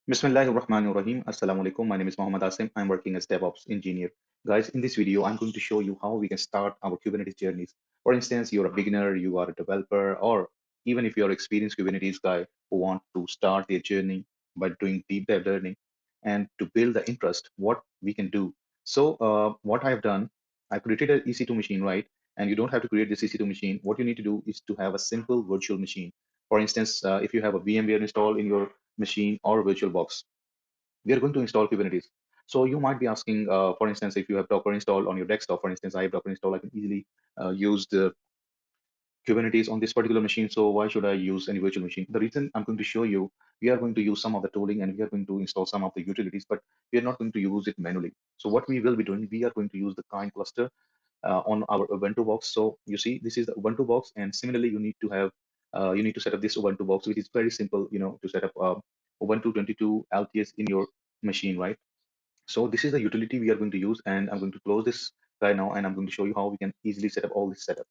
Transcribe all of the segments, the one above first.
Bismillahirrahmanirrahim. Assalamu alaikum. My name is Mohammed Asim. I'm working as DevOps engineer. Guys, in this video, I'm going to show you how we can start our Kubernetes journeys. For instance, you're a beginner, you are a developer, or even if you're an experienced Kubernetes guy who want to start their journey by doing deep dive learning and to build the interest, what we can do. What I've done, I created an EC2 machine, right? And you don't have to create this EC2 machine. What you need to do is to have a simple virtual machine. For instance, if you have a VMware installed in your machine or VirtualBox, we are going to install Kubernetes. So you might be asking, for instance, if you have Docker installed on your desktop, for instance, I have Docker installed, I can easily use the Kubernetes on this particular machine. So why should I use any virtual machine? The reason I'm going to show you, we are going to use some of the tooling and we are going to install some of the utilities, but we are not going to use it manually. So what we will be doing, we are going to use the kind cluster on our Ubuntu box. So you see, this is the Ubuntu box, and similarly, you need to set up this Ubuntu box, which is very simple, to set up Ubuntu 22 LTS in your machine, right? So this is the utility we are going to use, and I'm going to close this guy now, and I'm going to show you how we can easily set up all this setup.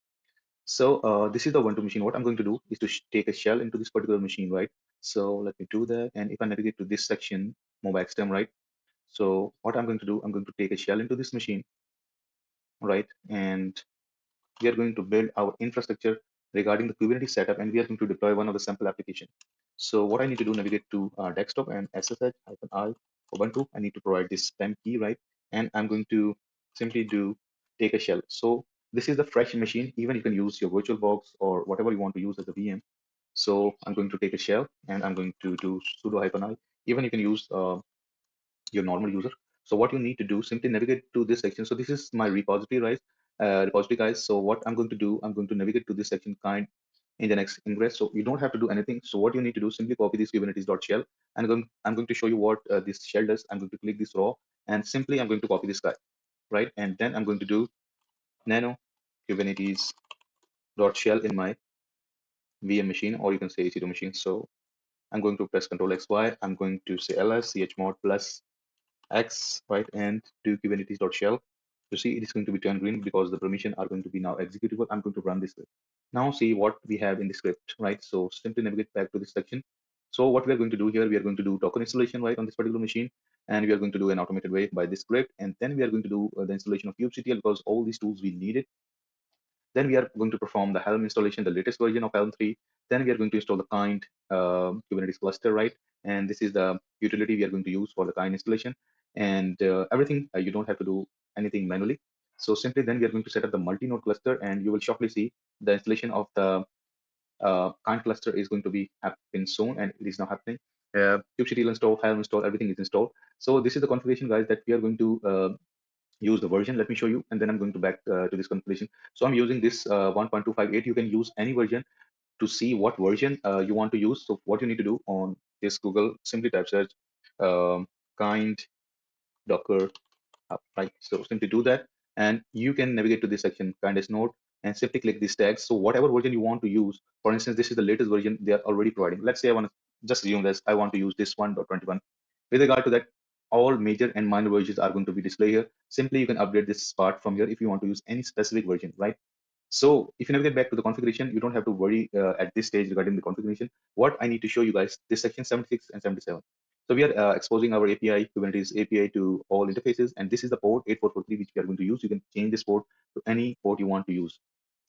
So this is the Ubuntu machine. What I'm going to do is to take a shell into this particular machine, right? So let me do that, and if I navigate to this section, mobile XTEM, right? So what I'm going to do, I'm going to take a shell into this machine, right? And we are going to build our infrastructure regarding the Kubernetes setup, and we are going to deploy one of the sample application. So what I need to do, navigate to desktop and SSH-I Ubuntu. I need to provide this spam key, right? And I'm going to simply do take a shell. So this is the fresh machine. Even you can use your virtual box or whatever you want to use as a VM. So I'm going to take a shell and I'm going to do sudo-i. Even you can use your normal user. So what you need to do, simply navigate to this section. So this is my repository, right? Repository, guys. So what I'm going to do, I'm going to navigate to this section kind in the next ingress. So you don't have to do anything. So what you need to do, simply copy this kubernetes.shell, and I'm going to show you what this shell does. I'm going to click this raw, and simply I'm going to copy this guy, right? And then I'm going to do nano kubernetes.shell in my VM machine, or you can say EC2 machine. So I'm going to press Control X Y. I'm going to say ls chmod plus X, right, and do kubernetes.shell. You see, it is going to be turned green because the permission are going to be now executable. I'm going to run this script. Now see what we have in the script, right? So simply navigate back to this section. So what we are going to do here, we are going to do Docker installation, right, on this particular machine, and we are going to do an automated way by this script, and then we are going to do the installation of kubectl because all these tools we needed. Then we are going to perform the Helm installation, the latest version of Helm 3. Then we are going to install the kind Kubernetes cluster, right? And this is the utility we are going to use for the kind installation. And everything, you don't have to do anything manually. So simply then we are going to set up the multi-node cluster, and you will shortly see the installation of the kind cluster is going to be happen soon, and it is now happening. kubectl install, Helm install, everything is installed. So this is the configuration, guys, that we are going to use the version. Let me show you, and then I'm going to back to this configuration. So I'm using this 1.258. You can use any version to see what version you want to use. So what you need to do on this Google, simply type search kind Docker right? So simply do that, and you can navigate to this section, kindest node, and simply click these tags. So whatever version you want to use, for instance, this is the latest version they are already providing. Let's say I want to just assume this, I want to use this 1.21. With regard to that, all major and minor versions are going to be displayed here. Simply you can update this part from here if you want to use any specific version, right? So if you navigate back to the configuration, you don't have to worry at this stage regarding the configuration. What I need to show you guys, this section 76 and 77. So we are exposing our API, Kubernetes API to all interfaces, and this is the port 8443 which we are going to use. You can change this port to any port you want to use.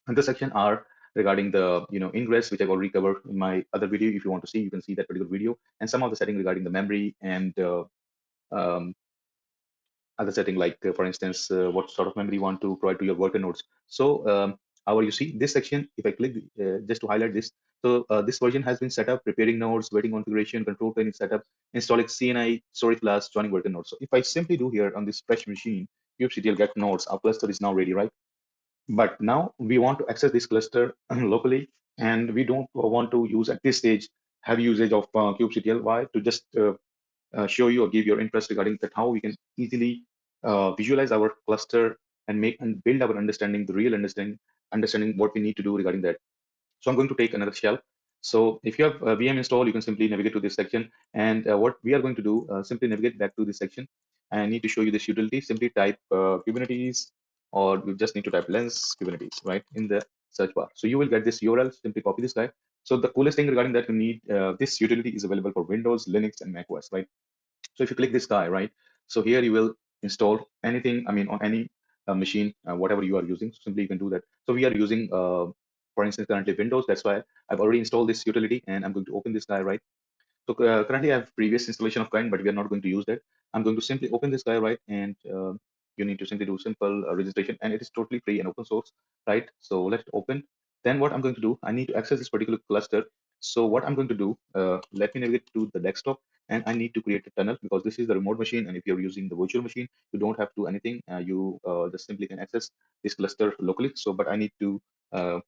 And the section are regarding the ingress, which I've already covered in my other video. If you want to see, you can see that particular video, and some of the setting regarding the memory and um, other setting, like for instance, what sort of memory you want to provide to your worker nodes. So our you see this section, if I click just to highlight this, so this version has been set up, preparing nodes, waiting configuration, control plane is set up, installing CNI, storage class, joining worker nodes. So if I simply do here on this fresh machine, kubectl get nodes, our cluster is now ready, right? But now we want to access this cluster locally, and we don't want to use at this stage heavy usage of kubectl. Why? To just show you or give your interest regarding that how we can easily visualize our cluster and make and build our understanding, the real understanding what we need to do regarding that. So I'm going to take another shell. So if you have a VM install, you can simply navigate to this section. And what we are going to do, simply navigate back to this section. I need to show you this utility. Simply type Kubernetes, or you just need to type lens Kubernetes, right, in the search bar. So you will get this URL. Simply copy this guy. So the coolest thing regarding that, you need this utility is available for Windows, Linux, and Mac OS, right? So if you click this guy, right? So here you will install anything, I mean, on any machine, whatever you are using. So simply you can do that. So we are using, for instance, currently Windows. That's why I've already installed this utility, and I'm going to open this guy, right? So currently I have previous installation of kind, but we are not going to use that. I'm going to simply open this guy, right? And you need to simply do simple registration, and it is totally free and open source, right? So let it open. Then what I'm going to do, I need to access this particular cluster. So what I'm going to do, let me navigate to the desktop, and I need to create a tunnel because this is the remote machine. And if you're using the virtual machine, you don't have to do anything. You just simply can access this cluster locally. So, but I need to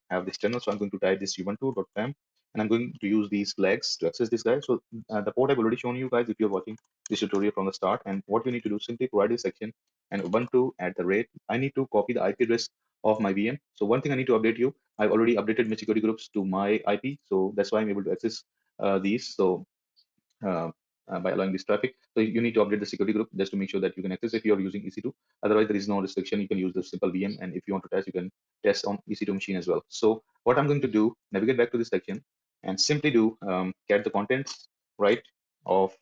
have this tunnel. So I'm going to type this ubuntu.pam, and I'm going to use these flags to access this guy. So the port I've already shown you guys if you're watching this tutorial from the start. And what you need to do, simply provide this section and Ubuntu at the rate. I need to copy the IP address of my VM. So one thing I need to update you, I've already updated my security groups to my IP. So that's why I'm able to access these. So uh, by allowing this traffic. So you need to update the security group just to make sure that you can access if you're using EC2. Otherwise, there is no restriction. You can use the simple VM. And if you want to test, you can test on EC2 machine as well. So what I'm going to do, navigate back to this section and simply do get the contents, right, of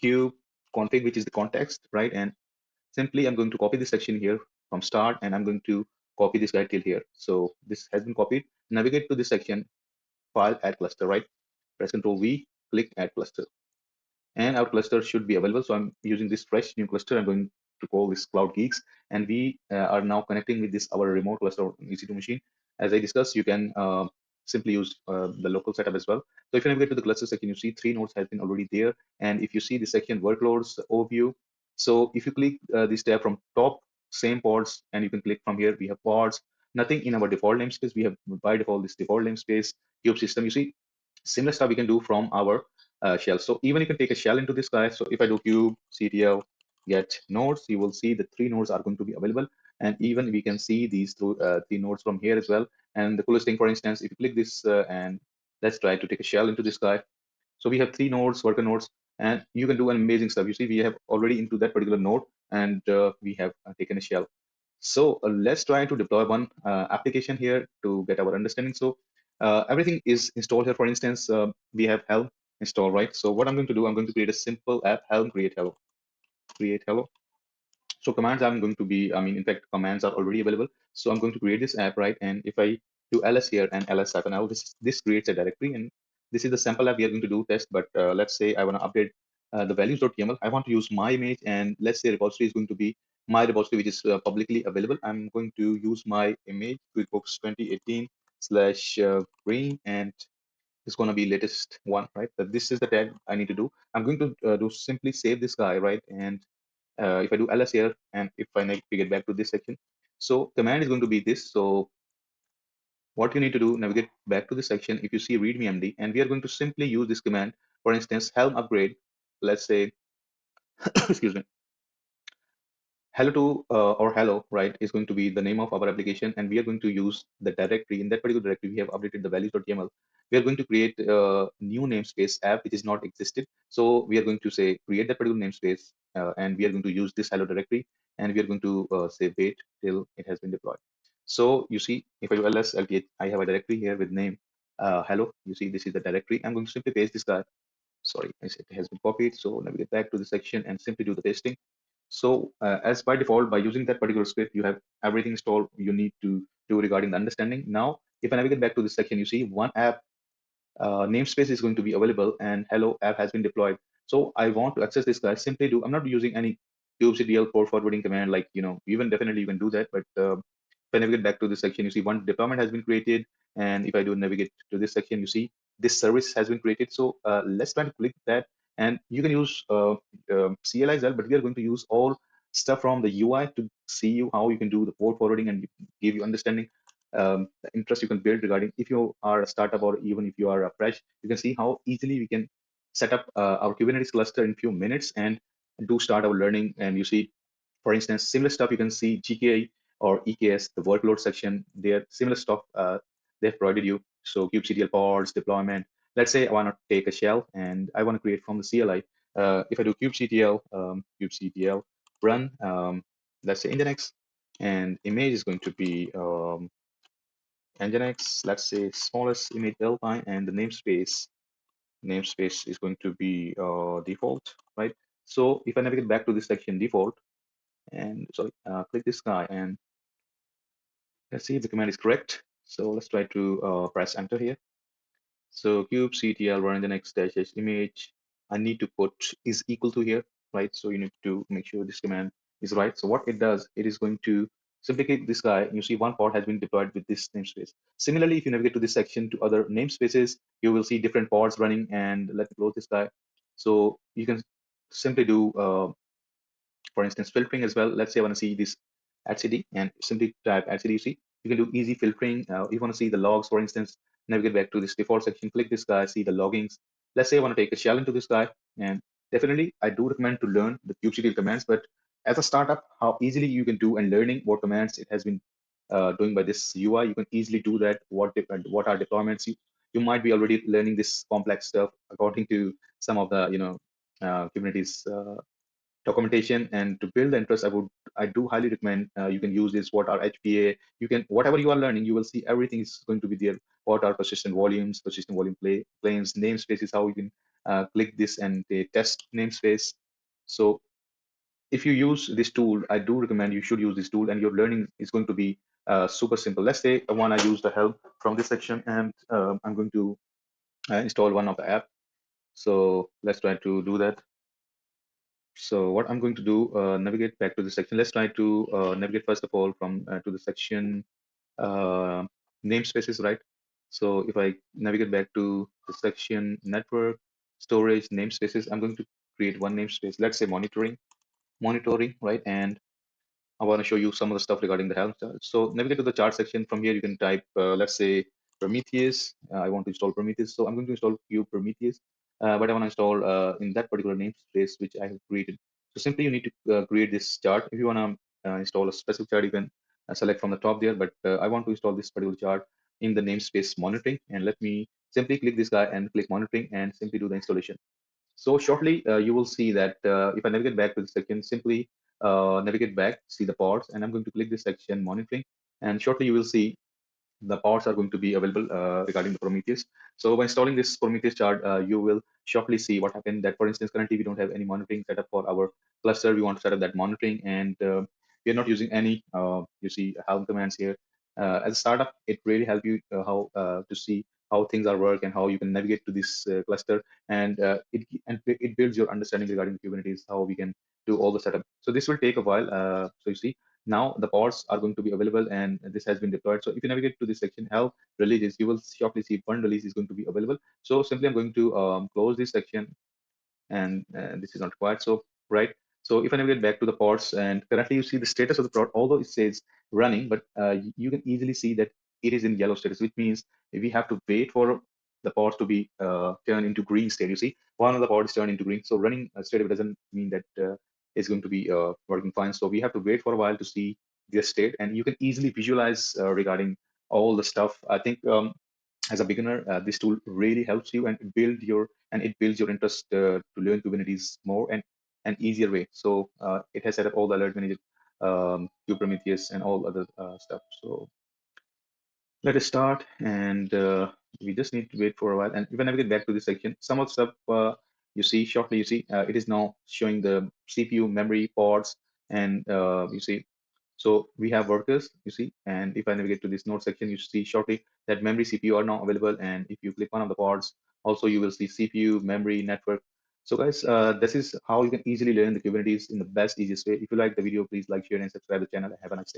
kube config, which is the context, right? And simply I'm going to copy this section here from start, and I'm going to copy this guy till here. So this has been copied. Navigate to this section, file, add cluster, right? Press Control V, click add cluster, and our cluster should be available. So I'm using this fresh new cluster. I'm going to call this Cloud Geeks, and we are now connecting with this our remote cluster EC2 machine. As I discussed, you can simply use the local setup as well. So if you navigate to the cluster section, you see 3 nodes has been already there, and if you see the section workloads overview, so if you click this tab from top, same pods, and you can click from here. We have pods, nothing in our default namespace. We have by default this default namespace cube system. You see similar stuff we can do from our shell. So even you can take a shell into this guy. So if I do cube ctl get nodes, you will see the 3 nodes are going to be available. And even we can see these 3 nodes from here as well. And the coolest thing, for instance, if you click this and let's try to take a shell into this guy. So we have 3 nodes, worker nodes, and you can do an amazing stuff. You see, we have already into that particular node, and we have taken a shell. So let's try to deploy one application here to get our understanding. So everything is installed here. For instance, we have Helm installed, right? So what I'm going to do, I'm going to create a simple app, Helm create hello, create hello. So commands I'm going to be, I mean, in fact, commands are already available. So I'm going to create this app, right? And if I do ls here and ls-l, this creates a directory, and this is the sample app we are going to do test. But let's say I want to update the values.yml. I want to use my image, and let's say repository is going to be my repository, which is publicly available. I'm going to use my image, QuickBooks 2018 slash green, and it's going to be latest one, right? But this is the tag I need to do. I'm going to do simply save this guy, right? And if I do ls here, and if I navigate back to this section, so command is going to be this. So what you need to do, navigate back to this section. If you see readme md, and we are going to simply use this command. For instance, helm upgrade, let's say, excuse me, hello to or hello, right, is going to be the name of our application, and we are going to use the directory. In that particular directory, we have updated the values.yml. We are going to create a new namespace app which is not existed. So we are going to say create that particular namespace, and we are going to use this hello directory, and we are going to say wait till it has been deployed. So you see, if I do ls lth, I have a directory here with name hello. You see, this is the directory. I'm going to simply paste this guy. Sorry, it has been copied. So navigate back to the section and simply do the pasting. So as by default, by using that particular script, you have everything installed you need to do regarding the understanding. Now, if I navigate back to this section, you see one app namespace is going to be available, and hello app has been deployed. So I want to access this guy. Simply do, I'm not using any kubectl port forwarding command, like, even definitely you can do that. But if I navigate back to this section, you see one deployment has been created. And if I do navigate to this section, you see this service has been created. So let's try to click that. And you can use CLI as well, but we are going to use all stuff from the UI to see you how you can do the port forwarding and give you understanding the interest you can build regarding if you are a startup or even if you are a fresh. You can see how easily we can set up our Kubernetes cluster in few minutes and do start our learning. And you see, for instance, similar stuff you can see GKI or EKS, the workload section, there similar stuff they've provided you. So kubectl pods, deployment. Let's say I want to take a shell and I want to create from the CLI. If I do kubectl run, let's say Nginx, and image is going to be nginx, let's say smallest image alpine, and the namespace is going to be default, right? So if I navigate back to this section default, and sorry, click this guy, and let's see if the command is correct. So let's try to press enter here. So kubectl run the next dash dash image. I need to put is equal to here, right? So you need to make sure this command is right. So what it does, it is going to simply click this guy. You see one pod has been deployed with this namespace. Similarly, if you navigate to this section to other namespaces, you will see different pods running. And let me close this guy. So you can simply do for instance, filtering as well. Let's say I want to see this etcd and simply type etcd. You can do easy filtering. You want to see the logs, for instance, navigate back to this default section, click this guy, see the loggings. Let's say I want to take a shell into this guy, and definitely I do recommend to learn the kubectl commands. But as a startup, how easily you can do and learning what commands it has been doing by this UI, you can easily do that. What are deployments? You might be already learning this complex stuff according to some of the Kubernetes documentation. And to build the interest, I do highly recommend you can use this. What are HPA? You can, whatever you are learning, you will see everything is going to be there. What are persistent volumes, persistent volume claims, namespace is how you can click this and test namespace. So if you use this tool, I do recommend you should use this tool, and your learning is going to be super simple. Let's say I want to use the help from this section, and I'm going to install one of the app. So let's try to do that. So what I'm going to do, navigate back to the section. Let's try to navigate first of all from to the section uh, namespaces, right? So if I navigate back to the section network, storage, namespaces, I'm going to create one namespace. Let's say monitoring, right? And I want to show you some of the stuff regarding the Helm chart. So navigate to the chart section. From here, you can type, let's say, Prometheus. I want to install Prometheus. So I'm going to install Prometheus, but I want to install in that particular namespace which I have created. So simply you need to create this chart. If you want to install a specific chart, you can select from the top there. But I want to install this particular chart in the namespace monitoring. And let me simply click this guy and click monitoring and simply do the installation. So shortly, you will see that if I navigate back to the section, simply navigate back, see the pods, and I'm going to click this section monitoring. And shortly, you will see the pods are going to be available regarding the Prometheus. So by installing this Prometheus chart, you will shortly see what happened. That, for instance, currently we don't have any monitoring set up for our cluster. We want to set up that monitoring, and we are not using any, you see, Helm commands here. As a startup, it really helps you how to see how things are work and how you can navigate to this cluster, and it builds your understanding regarding Kubernetes, how we can do all the setup. So this will take a while. So you see, now the pods are going to be available, and this has been deployed. So if you navigate to this section, help releases, you will shortly see one release is going to be available. So simply I'm going to close this section, and this is not required. So right. So if I navigate back to the pods, and currently you see the status of the pod, although it says running, but you can easily see that it is in yellow status, which means we have to wait for the pods to be turned into green state. You see, one of the pods turned into green. So running state doesn't mean that it's going to be working fine. So we have to wait for a while to see this state, and you can easily visualize regarding all the stuff. I think as a beginner, this tool really helps you and it builds your interest to learn Kubernetes more and an easier way. So it has set up all the alert manager, Kubernetes, and all other stuff. So let us start, and we just need to wait for a while. And if I navigate back to this section, some of the stuff you see shortly, you see it is now showing the CPU, memory, pods, and you see. So we have workers, you see, and if I navigate to this node section, you see shortly that memory, CPU are now available. And if you click one of the pods, also you will see CPU, memory, network. So guys, this is how you can easily learn the Kubernetes in the best, easiest way. If you like the video, please like, share, and subscribe to the channel. Have a nice day.